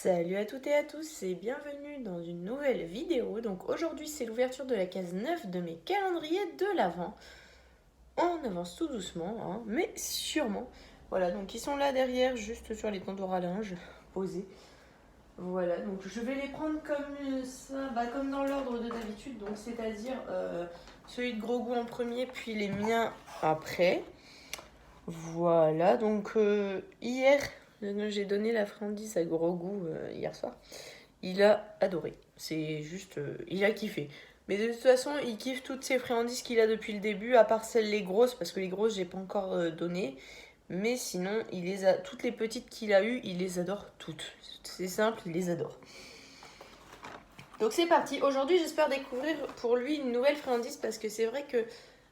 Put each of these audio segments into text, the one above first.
Salut à toutes et à tous et bienvenue dans une nouvelle vidéo. Donc aujourd'hui c'est l'ouverture de la case 9 de mes calendriers de l'Avent. On avance tout doucement, hein, mais sûrement. Voilà, donc ils sont là derrière, juste sur les tondeaux à linge, posés. Voilà, donc je vais les prendre comme ça, comme dans l'ordre de d'habitude, donc c'est-à-dire celui de Gros Goût en premier, puis les miens après. Voilà, donc hier, j'ai donné la friandise à Gros Goût hier soir. Il a adoré. C'est juste, il a kiffé. Mais de toute façon, il kiffe toutes ces friandises qu'il a depuis le début, à part celles les grosses, parce que les grosses, j'ai pas encore donné. Mais sinon, il les a, toutes les petites qu'il a eues, il les adore toutes. C'est simple, il les adore. Donc c'est parti. Aujourd'hui, j'espère découvrir pour lui une nouvelle friandise, parce que c'est vrai que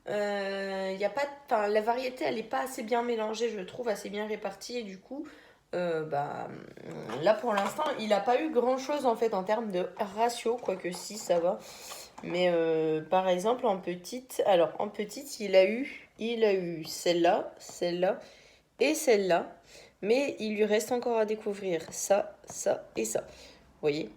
y a pas, la variété, elle est pas assez bien mélangée, je trouve, assez bien répartie. Et du coup, là pour l'instant, il n'a pas eu grand chose en fait en termes de ratio, quoique si ça va. Mais par exemple, en petite, il a eu celle-là, celle-là et celle-là. Mais il lui reste encore à découvrir ça, ça et ça. Vous voyez?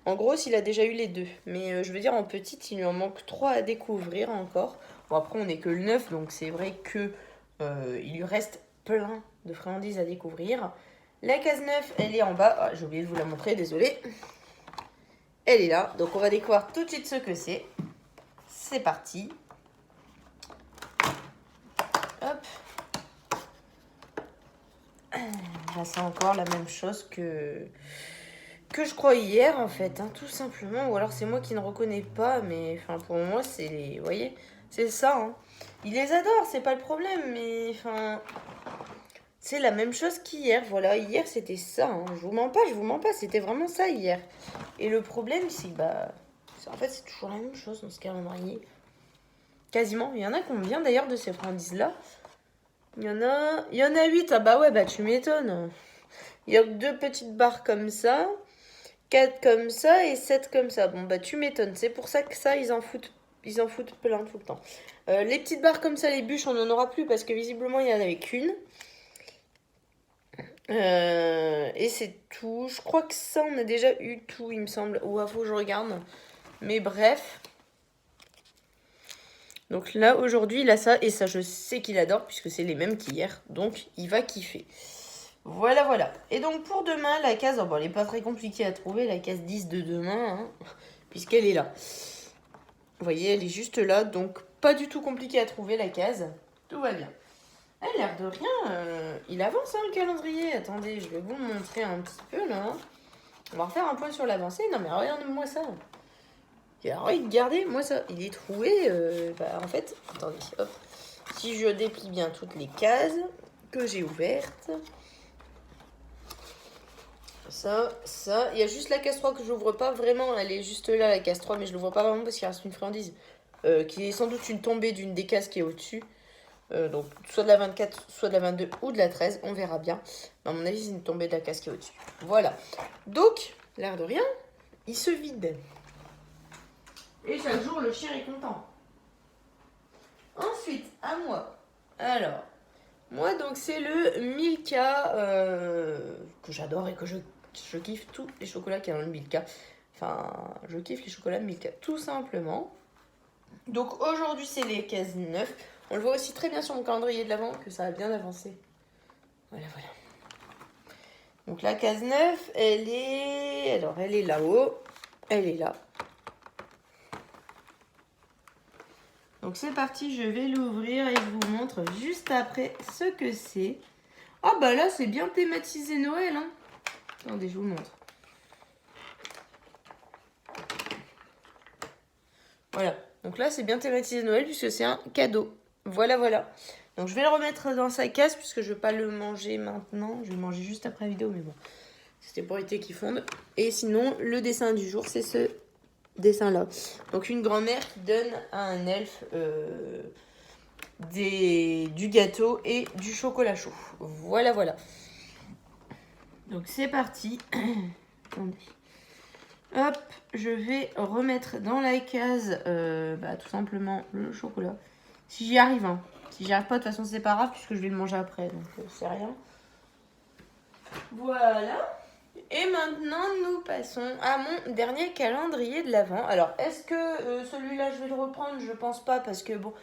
En gros, il a déjà eu les deux. Mais je veux dire, en petite, il lui en manque 3 à découvrir encore. Bon, après, on n'est que le 9, donc c'est vrai que il lui reste plein de friandises à découvrir. La case 9, elle est en bas. Ah, j'ai oublié de vous la montrer, désolé. Elle est là, donc on va découvrir tout de suite ce que c'est. C'est parti. Hop. Là, c'est encore la même chose que je crois hier, en fait, hein, tout simplement. Ou alors c'est moi qui ne reconnais pas, mais enfin, pour moi, c'est les... Vous voyez, c'est ça, hein. Il les adore, c'est pas le problème, mais enfin... C'est la même chose qu'hier, voilà. Hier, c'était ça, hein. Je vous mens pas, c'était vraiment ça hier. Et le problème, c'est en fait, c'est toujours la même chose dans ce calendrier. Quasiment. Il y en a combien d'ailleurs de ces friandises-là? Il y en a 8. Ah bah ouais, bah tu m'étonnes. Il y a 2 petites barres comme ça, 4 comme ça et 7 comme ça. Bon bah tu m'étonnes. C'est pour ça que ça, ils en foutent plein tout le temps. Les petites barres comme ça, les bûches, on n'en aura plus parce que visiblement, il n'y en avait qu'une. Et c'est tout. Je crois que ça, on a déjà eu tout, il me semble. Ou faut que je regarde. Mais bref. Donc là, aujourd'hui, il a ça. Et ça, je sais qu'il adore puisque c'est les mêmes qu'hier. Donc, il va kiffer. Voilà, voilà. Et donc, pour demain, la case... Oh, bon, elle n'est pas très compliquée à trouver, la case 10 de demain. Hein, puisqu'elle est là. Vous voyez, elle est juste là. Donc, pas du tout compliqué à trouver, la case. Tout va bien. A l'air de rien, il avance, hein, le calendrier. Attendez, je vais vous le montrer un petit peu, là. On va refaire un point sur l'avancée. Non, mais regardez-moi ça. Regardez-moi ça. Il est trouvé, en fait, attendez, hop. Si je déplie bien toutes les cases que j'ai ouvertes. Ça. Il y a juste la case 3 que je n'ouvre pas vraiment. Elle est juste là, la case 3, mais je ne l'ouvre pas vraiment parce qu'il reste une friandise. Qui est sans doute une tombée d'une des cases qui est au-dessus. Donc soit de la 24, soit de la 22 ou de la 13, on verra bien. Mais à mon avis, c'est une tombée de la case qui est au-dessus. Voilà. Donc, l'air de rien, il se vide. Et chaque jour, le chien est content. Ensuite, à moi. Alors, moi, donc, c'est le Milka que j'adore et que je kiffe tous les chocolats qu'il y a dans le Milka. Enfin, je kiffe les chocolats de Milka, tout simplement. Donc, aujourd'hui, c'est les cases 9. On le voit aussi très bien sur mon calendrier de l'Avent que ça a bien avancé. Voilà, voilà. Donc la case 9, elle est là-haut. Elle est là. Donc c'est parti, je vais l'ouvrir et je vous montre juste après ce que c'est. Ah bah là, c'est bien thématisé Noël, hein. Attendez, je vous montre. Voilà. Donc là, c'est bien thématisé Noël puisque c'est un cadeau. Voilà, voilà. Donc je vais le remettre dans sa case puisque je ne vais pas le manger maintenant. Je vais le manger juste après la vidéo, mais bon. C'était pour éviter qu'il fonde. Et sinon, le dessin du jour, c'est ce dessin-là. Donc une grand-mère qui donne à un elfe du gâteau et du chocolat chaud. Voilà, voilà. Donc c'est parti. Attendez. Hop, je vais remettre dans la case tout simplement le chocolat. Si j'y arrive, hein. Si j'y arrive pas, de toute façon, c'est pas grave puisque je vais le manger après. Donc c'est rien. Voilà. Et maintenant, nous passons à mon dernier calendrier de l'Avent. Alors, est-ce que celui-là, je vais le reprendre? Je pense pas, parce que bon,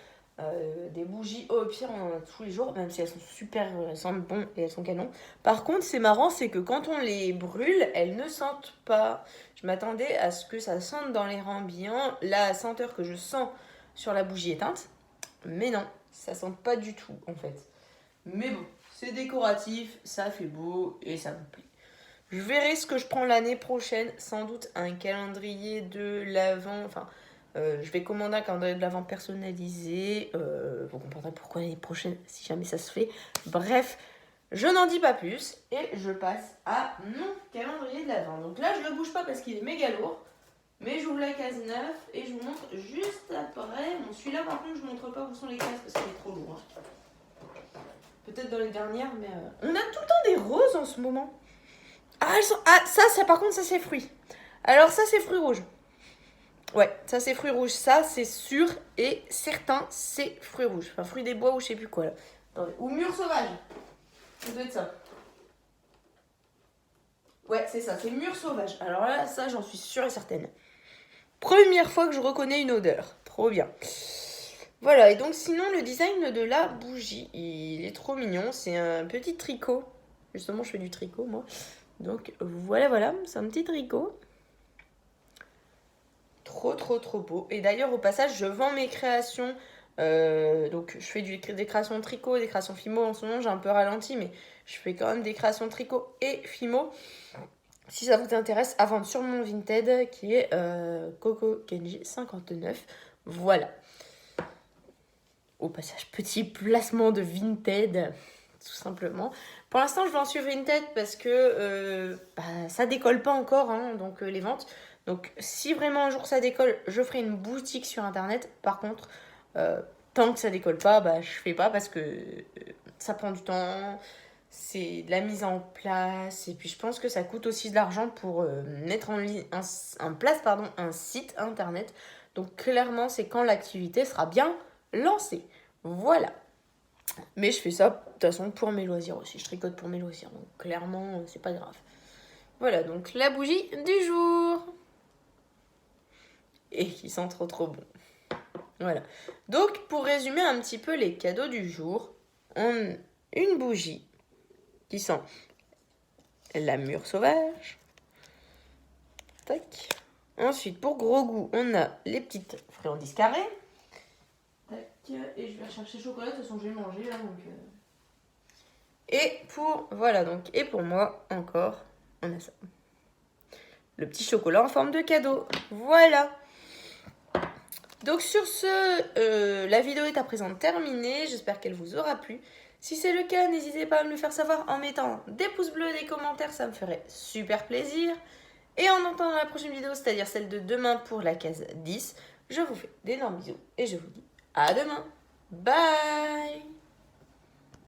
des bougies, au pire, on en a tous les jours, même si elles sont super, elles sentent bon et elles sont canon. Par contre, c'est marrant, c'est que quand on les brûle, elles ne sentent pas. Je m'attendais à ce que ça sente dans l'air ambiant, la senteur que je sens sur la bougie éteinte. Mais non, ça sent pas du tout, en fait. Mais bon, c'est décoratif, ça fait beau et ça me plaît. Je verrai ce que je prends l'année prochaine. Sans doute un calendrier de l'Avent. Enfin, je vais commander un calendrier de l'Avent personnalisé. Vous comprendrez pourquoi l'année prochaine, si jamais ça se fait. Bref, je n'en dis pas plus. Et je passe à mon calendrier de l'Avent. Donc là, je ne le bouge pas parce qu'il est méga lourd. Mais j'ouvre la case 9 et je vous montre juste après. Bon, celui-là, par contre, je ne montre pas où sont les cases parce qu'il est trop lourd. Peut-être dans les dernières, mais... On a tout le temps des roses en ce moment. Ah, ça, par contre, ça, c'est fruits. Alors, ça, c'est fruits rouges. Ouais, ça, c'est fruits rouges. Ça, c'est sûr et certain, c'est fruits rouges. Enfin, fruits des bois ou je sais plus quoi, là. Attendez. Ou mûres sauvages. Ça doit être ça. Ouais, c'est ça, c'est mûres sauvages. Alors là, ça, j'en suis sûre et certaine. Première fois que je reconnais une odeur. Trop bien. Voilà, et donc sinon, le design de la bougie, il est trop mignon. C'est un petit tricot. Justement, je fais du tricot, moi. Donc voilà, c'est un petit tricot. Trop beau. Et d'ailleurs, au passage, je vends mes créations. Donc je fais des créations de tricot, des créations Fimo. En ce moment, j'ai un peu ralenti, mais je fais quand même des créations de tricot et Fimo. Si ça vous intéresse, à vendre sur mon Vinted qui est Coco Kenji 59. Voilà. Au passage, petit placement de Vinted, tout simplement. Pour l'instant, je vends sur Vinted parce que ça décolle pas encore, hein, donc les ventes. Donc, si vraiment un jour ça décolle, je ferai une boutique sur Internet. Par contre, tant que ça décolle pas, je fais pas parce que ça prend du temps. C'est de la mise en place. Et puis, je pense que ça coûte aussi de l'argent pour mettre en place un site Internet. Donc, clairement, c'est quand l'activité sera bien lancée. Voilà. Mais je fais ça, de toute façon, pour mes loisirs aussi. Je tricote pour mes loisirs. Donc, clairement, c'est pas grave. Voilà, donc la bougie du jour. Et qui sent trop bon. Voilà. Donc, pour résumer un petit peu les cadeaux du jour, on a une bougie qui sent la mûre sauvage. Tac. Ensuite, pour gros goût, on a les petites friandises carrées. Tac. Et je vais rechercher le chocolat, de toute façon, je vais manger là. Donc, Et pour moi, encore, on a ça. Le petit chocolat en forme de cadeau. Voilà. Donc sur ce, la vidéo est à présent terminée. J'espère qu'elle vous aura plu. Si c'est le cas, n'hésitez pas à me le faire savoir en mettant des pouces bleus et des commentaires. Ça me ferait super plaisir. Et en attendant la prochaine vidéo, c'est-à-dire celle de demain pour la case 10, je vous fais d'énormes bisous et je vous dis à demain. Bye!